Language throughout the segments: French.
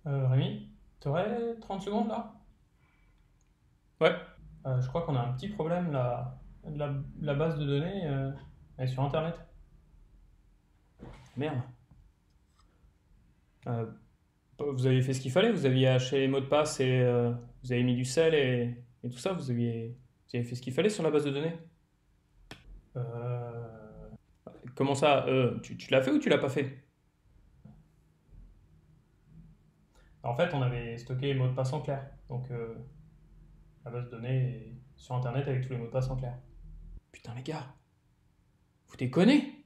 Rémi, t'aurais 30 secondes là? Ouais. Je crois qu'on a un petit problème là. La base de données elle est sur Internet. Merde. Euh, Vous aviez fait ce qu'il fallait, vous aviez haché les mots de passe et vous avez mis du sel et tout ça, vous avez fait ce qu'il fallait sur la base de données. Euh, Comment ça tu l'as fait ou tu l'as pas fait? En fait, on avait stocké les mots de passe en clair. Donc la base de données est sur Internet avec tous les mots de passe en clair. Putain les gars, vous déconnez?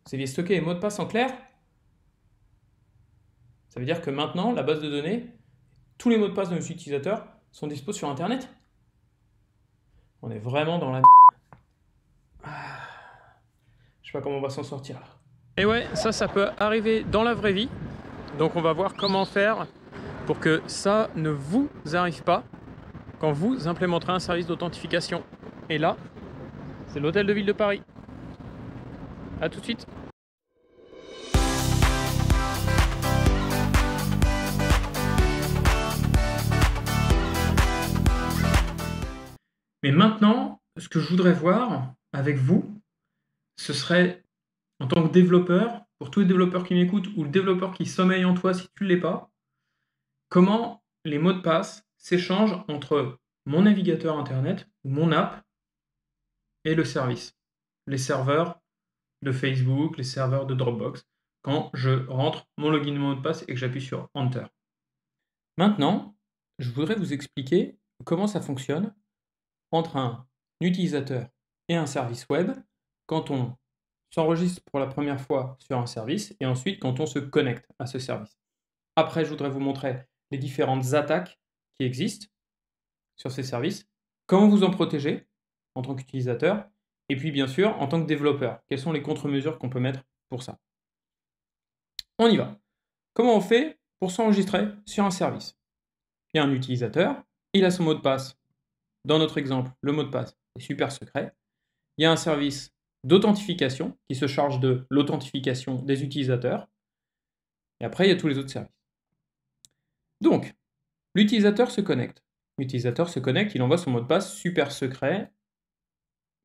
Vous aviez stocké les mots de passe en clair? Ça veut dire que maintenant, la base de données, tous les mots de passe de nos utilisateurs sont dispo sur Internet. On est vraiment dans la... Je sais pas comment on va s'en sortir là. Et ouais, ça peut arriver dans la vraie vie. Donc on va voir comment faire pour que ça ne vous arrive pas quand vous implémenterez un service d'authentification. Et là, c'est l'hôtel de ville de Paris. A tout de suite. Mais maintenant, ce que je voudrais voir avec vous, ce serait en tant que développeur, pour tous les développeurs qui m'écoutent ou le développeur qui sommeille en toi si tu ne l'es pas, comment les mots de passe s'échangent entre mon navigateur internet, mon app et le service. Les serveurs de Facebook, les serveurs de Dropbox, quand je rentre mon login et mon mot de passe et que j'appuie sur Enter. Maintenant, je voudrais vous expliquer comment ça fonctionne entre un utilisateur et un service web quand on s'enregistre pour la première fois sur un service et ensuite quand on se connecte à ce service. Après, je voudrais vous montrer les différentes attaques qui existent sur ces services, comment vous en protéger en tant qu'utilisateur et puis bien sûr en tant que développeur, quelles sont les contre-mesures qu'on peut mettre pour ça. On y va. Comment on fait pour s'enregistrer sur un service? Il y a un utilisateur, il a son mot de passe. Dans notre exemple, le mot de passe est super secret. Il y a un service d'authentification qui se charge de l'authentification des utilisateurs. Et après, il y a tous les autres services. Donc, l'utilisateur se connecte. L'utilisateur se connecte, il envoie son mot de passe super secret.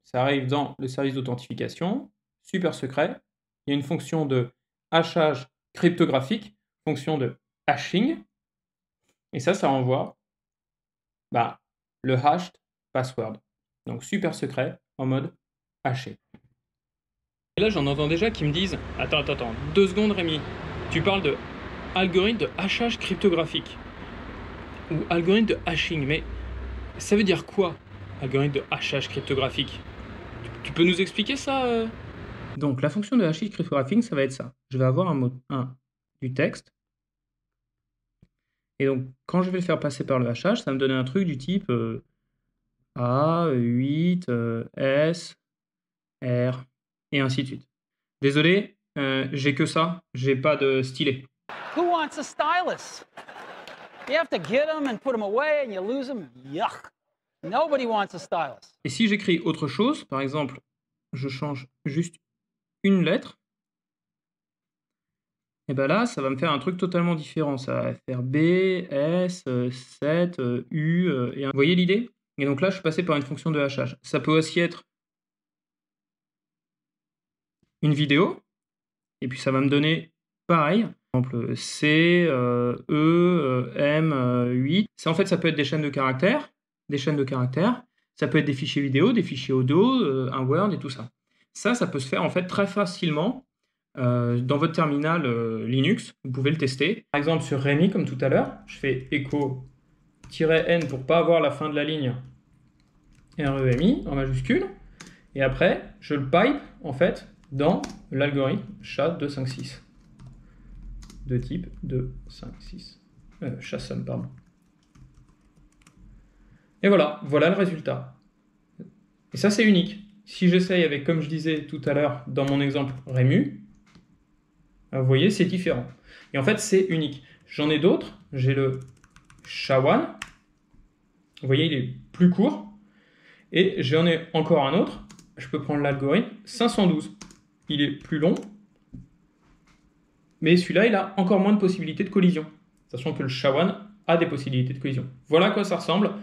Ça arrive dans le service d'authentification, super secret. Il y a une fonction de hachage cryptographique, fonction de hashing. Et ça envoie le hashed password. Donc super secret en mode haché. Et là, j'en entends déjà qui me disent « Attends, 2 secondes Rémi, tu parles de algorithme de hachage cryptographique ou algorithme de hashing, mais ça veut dire quoi, algorithme de hachage cryptographique? Tu peux nous expliquer ça Donc, la fonction de haching cryptographique, ça va être ça. Je vais avoir du texte. Et donc, quand je vais le faire passer par le hachage, ça va me donner un truc du type A, 8, S, R, et ainsi de suite. Désolé, j'ai que ça, j'ai pas de stylet. Who wants a stylus? You have to get them and put them away and you lose them. Yuck. Nobody wants a stylus. Et si j'écris autre chose, par exemple, je change juste une lettre, et bien là, ça va me faire un truc totalement différent. Ça va faire B, S, 7, U, et... Vous voyez l'idée? Et donc là, je suis passé par une fonction de hachage. Ça peut aussi être une vidéo, et puis ça va me donner pareil. Par exemple, C, E, M, 8. Ça, en fait, ça peut être des chaînes de caractères. Ça peut être des fichiers vidéo, des fichiers audio, un Word et tout ça. Ça peut se faire en fait très facilement dans votre terminal Linux. Vous pouvez le tester. Par exemple, sur Rémi, comme tout à l'heure, je fais echo-n pour pas avoir la fin de la ligne REMI en majuscule. Et après, je le pipe en fait dans l'algorithme SHA-256 de type 256. SHA-SUM, pardon. Et voilà le résultat. Et ça, c'est unique. Si j'essaye avec, comme je disais tout à l'heure dans mon exemple Rému, vous voyez, c'est différent. Et en fait, c'est unique. J'en ai d'autres. J'ai le SHA-1. Vous voyez, il est plus court. Et j'en ai encore un autre. Je peux prendre l'algorithme 512. Il est plus long. Mais celui-là, il a encore moins de possibilités de collision. sachant que le SHA-1 a des possibilités de collision. Voilà à quoi ça ressemble,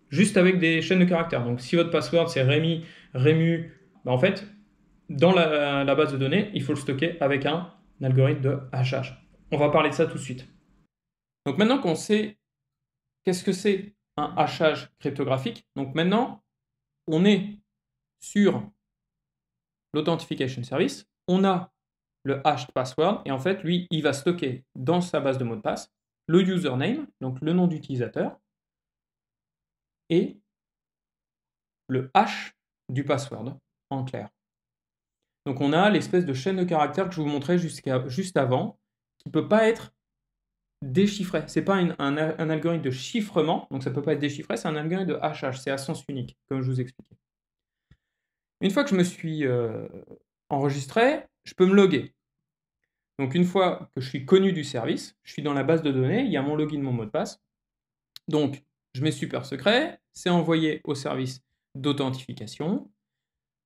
juste avec des chaînes de caractères. Donc si votre password c'est Rémi, Rému, en fait, dans la base de données, il faut le stocker avec un algorithme de hachage. On va parler de ça tout de suite. Donc maintenant qu'on sait qu'est-ce que c'est un hachage cryptographique, donc maintenant on est sur l'authentification service, on a le hashed password, et en fait, lui, il va stocker dans sa base de mots de passe le username, donc le nom d'utilisateur, et le hash du password, en clair. Donc on a l'espèce de chaîne de caractères que je vous montrais juste avant, qui ne peut pas être déchiffré. Ce n'est pas un algorithme de chiffrement, donc ça ne peut pas être déchiffré, c'est un algorithme de hachage, c'est à sens unique, comme je vous expliquais. Une fois que je me suis enregistré, je peux me loguer. Donc une fois que je suis connu du service, je suis dans la base de données, il y a mon login, mon mot de passe. Donc je mets super secret, c'est envoyé au service d'authentification.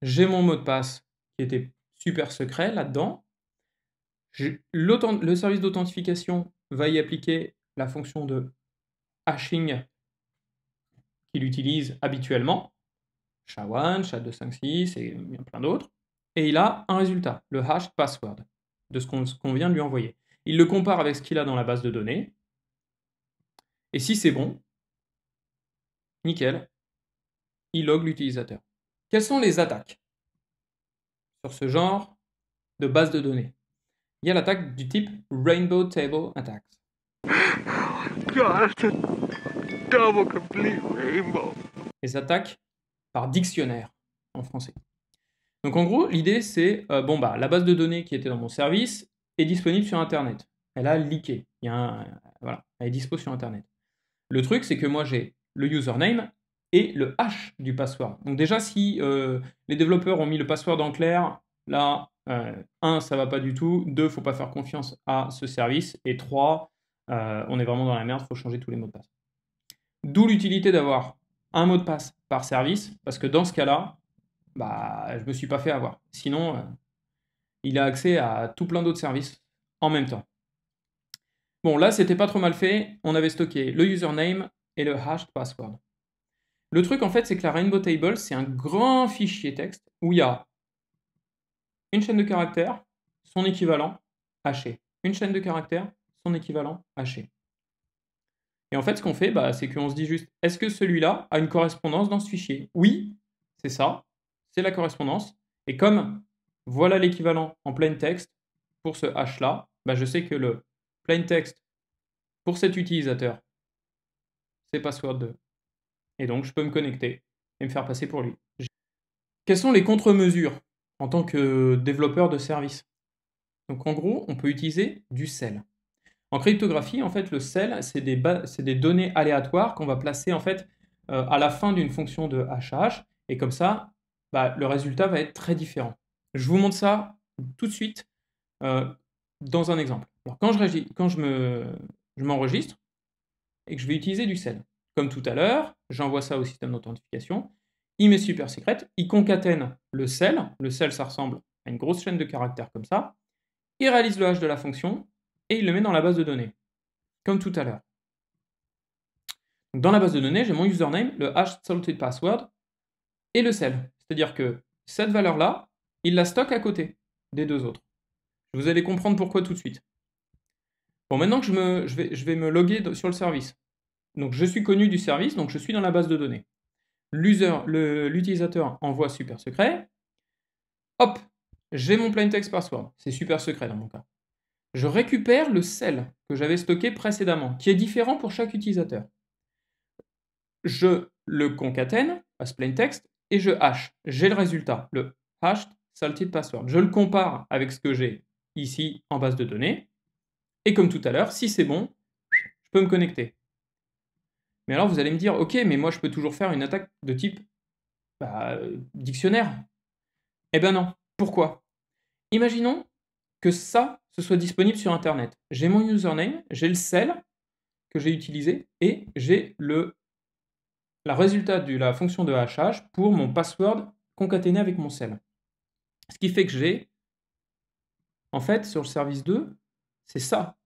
J'ai mon mot de passe qui était super secret là-dedans. Le service d'authentification va y appliquer la fonction de hashing qu'il utilise habituellement, SHA-1, SHA-256 et bien plein d'autres. Et il a un résultat, le hashed password, de ce qu'on vient de lui envoyer. Il le compare avec ce qu'il a dans la base de données. Et si c'est bon, nickel, il log l'utilisateur. Quelles sont les attaques sur ce genre de base de données? Il y a l'attaque du type Rainbow Table Attacks. God, double complete rainbow. Les attaques par dictionnaire en français. Donc en gros, l'idée c'est, la base de données qui était dans mon service est disponible sur Internet. Elle a leaké. Voilà, elle est dispo sur Internet. Le truc, c'est que moi j'ai le username et le hash du password. Donc déjà, si les développeurs ont mis le password en clair, là, 1, ça va pas du tout. 2, faut pas faire confiance à ce service. Et 3, on est vraiment dans la merde, il faut changer tous les mots de passe. D'où l'utilité d'avoir un mot de passe par service, parce que dans ce cas-là, je me suis pas fait avoir. Sinon, il a accès à tout plein d'autres services en même temps. Bon, là, c'était pas trop mal fait. On avait stocké le username et le hashed password. Le truc, en fait, c'est que la Rainbow Table, c'est un grand fichier texte où il y a une chaîne de caractères, son équivalent haché. Une chaîne de caractères, son équivalent haché. Et en fait, ce qu'on fait, c'est qu'on se dit juste, est-ce que celui-là a une correspondance dans ce fichier? Oui, c'est ça, c'est la correspondance. Et comme voilà l'équivalent en plain text pour ce hash-là, je sais que le plain text pour cet utilisateur, c'est password 2. Et donc, je peux me connecter et me faire passer pour lui. Quelles sont les contre-mesures en tant que développeur de service? Donc, en gros, on peut utiliser du sel. En cryptographie, en fait, le sel, c'est des données aléatoires qu'on va placer en fait à la fin d'une fonction de hashage. Et comme ça, le résultat va être très différent. Je vous montre ça tout de suite dans un exemple. Alors, quand je m'enregistre et que je vais utiliser du sel, comme tout à l'heure, j'envoie ça au système d'authentification, il met super secret, il concatène le sel, ça ressemble à une grosse chaîne de caractères comme ça, il réalise le hash de la fonction, et il le met dans la base de données, comme tout à l'heure. Dans la base de données, j'ai mon username, le hashed salted password, et le sel. C'est-à-dire que cette valeur-là, il la stocke à côté des deux autres. Vous allez comprendre pourquoi tout de suite. Bon, maintenant que je vais me loguer sur le service. Donc je suis connu du service, donc je suis dans la base de données. L'utilisateur envoie super secret. Hop, j'ai mon plain text password. C'est super secret dans mon cas. Je récupère le sel que j'avais stocké précédemment, qui est différent pour chaque utilisateur. Je le concatène à ce plain text et je hash. J'ai le résultat, le hashed salted password. Je le compare avec ce que j'ai ici en base de données. Et comme tout à l'heure, si c'est bon, je peux me connecter. Mais alors vous allez me dire, ok, mais moi je peux toujours faire une attaque de type dictionnaire. Eh ben non. Pourquoi? Imaginons que ça, ce soit disponible sur Internet. J'ai mon username, j'ai le sel que j'ai utilisé et j'ai le résultat de la fonction de hachage pour mon password concaténé avec mon sel. Ce qui fait que j'ai, en fait, sur le service 2, c'est ça,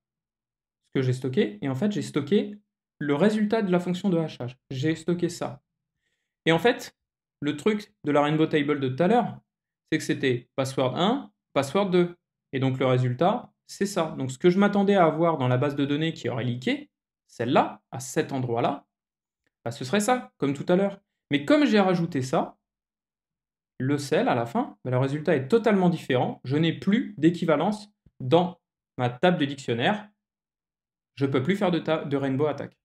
ce que j'ai stocké, et en fait, j'ai stocké le résultat de la fonction de hachage. J'ai stocké ça. Et en fait, le truc de la Rainbow Table de tout à l'heure, c'est que c'était password 1, password 2. Et donc le résultat, c'est ça. Donc ce que je m'attendais à avoir dans la base de données qui aurait leaké, celle-là, à cet endroit-là, bah, ce serait ça, comme tout à l'heure. Mais comme j'ai rajouté ça, le cell à la fin, bah, le résultat est totalement différent. Je n'ai plus d'équivalence dans ma table de dictionnaire. Je ne peux plus faire de Rainbow Attack.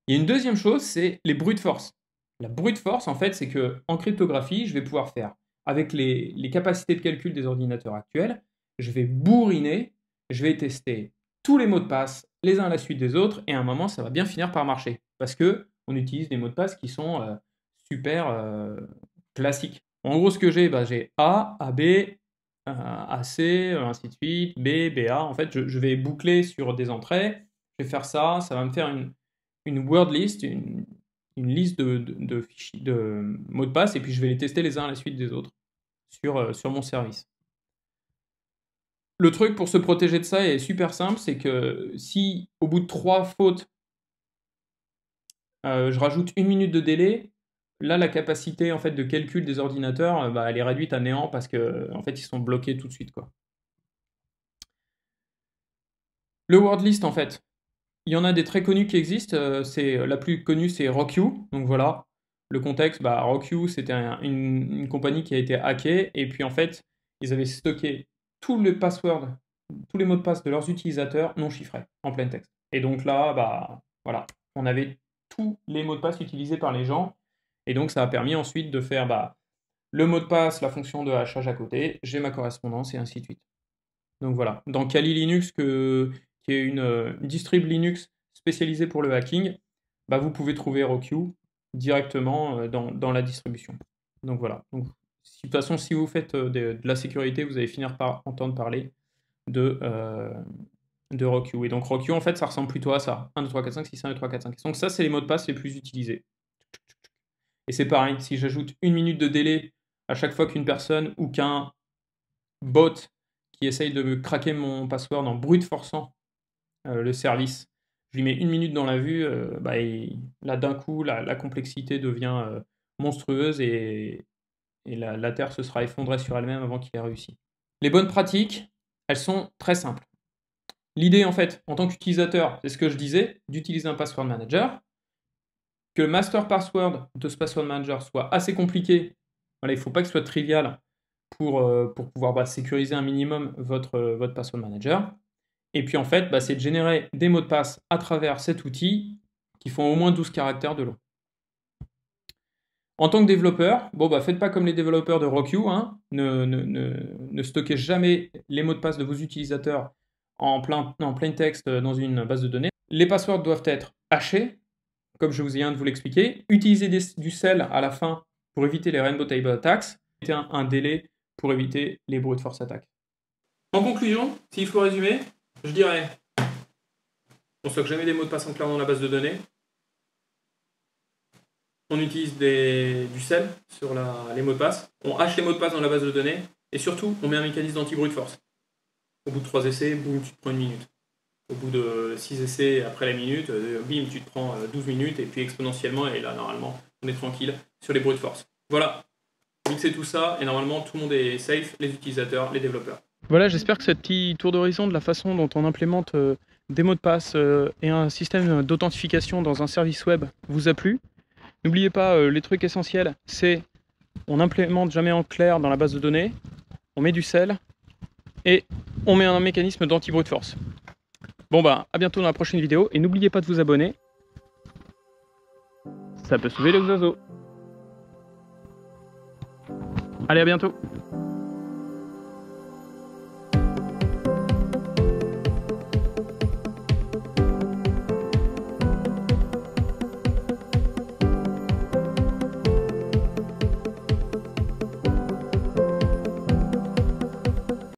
Il y a une deuxième chose, c'est les brute force. La brute force, en fait, c'est qu'en cryptographie, je vais pouvoir faire, avec les capacités de calcul des ordinateurs actuels, je vais bourriner, je vais tester tous les mots de passe, les uns à la suite des autres, et à un moment, ça va bien finir par marcher. Parce qu'on utilise des mots de passe qui sont super classiques. En gros, ce que j'ai, bah, j'ai A, AB, AC, ainsi de suite, B, BA. En fait, je vais boucler sur des entrées, je vais faire ça, ça va me faire une word list, une liste de mots de passe, et puis je vais les tester les uns à la suite des autres sur mon service. Le truc pour se protéger de ça est super simple, c'est que si au bout de 3 fautes, je rajoute 1 minute de délai, là la capacité en fait, de calcul des ordinateurs, bah, elle est réduite à néant parce que en fait, ils sont bloqués tout de suite, quoi. Le word list, en fait, il y en a des très connus qui existent. La plus connue, c'est RockU. Donc voilà, le contexte, bah, RockU, c'était une compagnie qui a été hackée. Et puis en fait, ils avaient stocké tous les passwords, tous les mots de passe de leurs utilisateurs non chiffrés, en plein texte. Et donc là, bah, voilà, on avait tous les mots de passe utilisés par les gens. Et donc ça a permis ensuite de faire bah, le mot de passe, la fonction de hachage à côté, j'ai ma correspondance et ainsi de suite. Donc voilà, dans Kali Linux, qui est une distrib Linux spécialisée pour le hacking, bah vous pouvez trouver RockU directement dans la distribution. Donc voilà. Donc, de toute façon, si vous faites de la sécurité, vous allez finir par entendre parler de RockU. Et donc RockU, en fait, ça ressemble plutôt à ça. 1, 2, 3, 4, 5, 6, 1, 2, 3, 4, 5. Donc ça, c'est les mots de passe les plus utilisés. Et c'est pareil, si j'ajoute 1 minute de délai à chaque fois qu'une personne ou qu'un bot qui essaye de craquer mon password en brute forçant le service, je lui mets 1 minute dans la vue, bah, là d'un coup la complexité devient monstrueuse et la Terre se sera effondrée sur elle-même avant qu'il ait réussi. Les bonnes pratiques, elles sont très simples. L'idée en fait, en tant qu'utilisateur, c'est ce que je disais, d'utiliser un password manager, que le master password de ce password manager soit assez compliqué, voilà, il ne faut pas que ce soit trivial pour pouvoir sécuriser un minimum votre password manager. Et puis en fait, c'est de générer des mots de passe à travers cet outil qui font au moins 12 caractères de long. En tant que développeur, faites pas comme les développeurs de RockU, hein. Ne stockez jamais les mots de passe de vos utilisateurs en plain texte dans une base de données. Les passwords doivent être hachés, comme je viens de vous l'expliquer. Utilisez du cell à la fin pour éviter les Rainbow Table Attacks. Mettez un délai pour éviter les brute force attacks. En conclusion, s'il faut résumer, je dirais, on stocke jamais des mots de passe en clair dans la base de données. On utilise du cell sur les mots de passe. On hache les mots de passe dans la base de données. Et surtout, on met un mécanisme d'anti-brute force. Au bout de 3 essais, boum, tu te prends 1 minute. Au bout de 6 essais, après la minute, bim, tu te prends 12 minutes. Et puis exponentiellement, et là, normalement, on est tranquille sur les brute force. Voilà. Mixez tout ça, et normalement, tout le monde est safe, les utilisateurs, les développeurs. Voilà, j'espère que ce petit tour d'horizon de la façon dont on implémente des mots de passe et un système d'authentification dans un service web vous a plu. N'oubliez pas, les trucs essentiels, c'est on n'implémente jamais en clair dans la base de données, on met du cell et on met un mécanisme d'anti-brute force. Bon à bientôt dans la prochaine vidéo et n'oubliez pas de vous abonner. Ça peut sauver les oiseaux. Allez, à bientôt.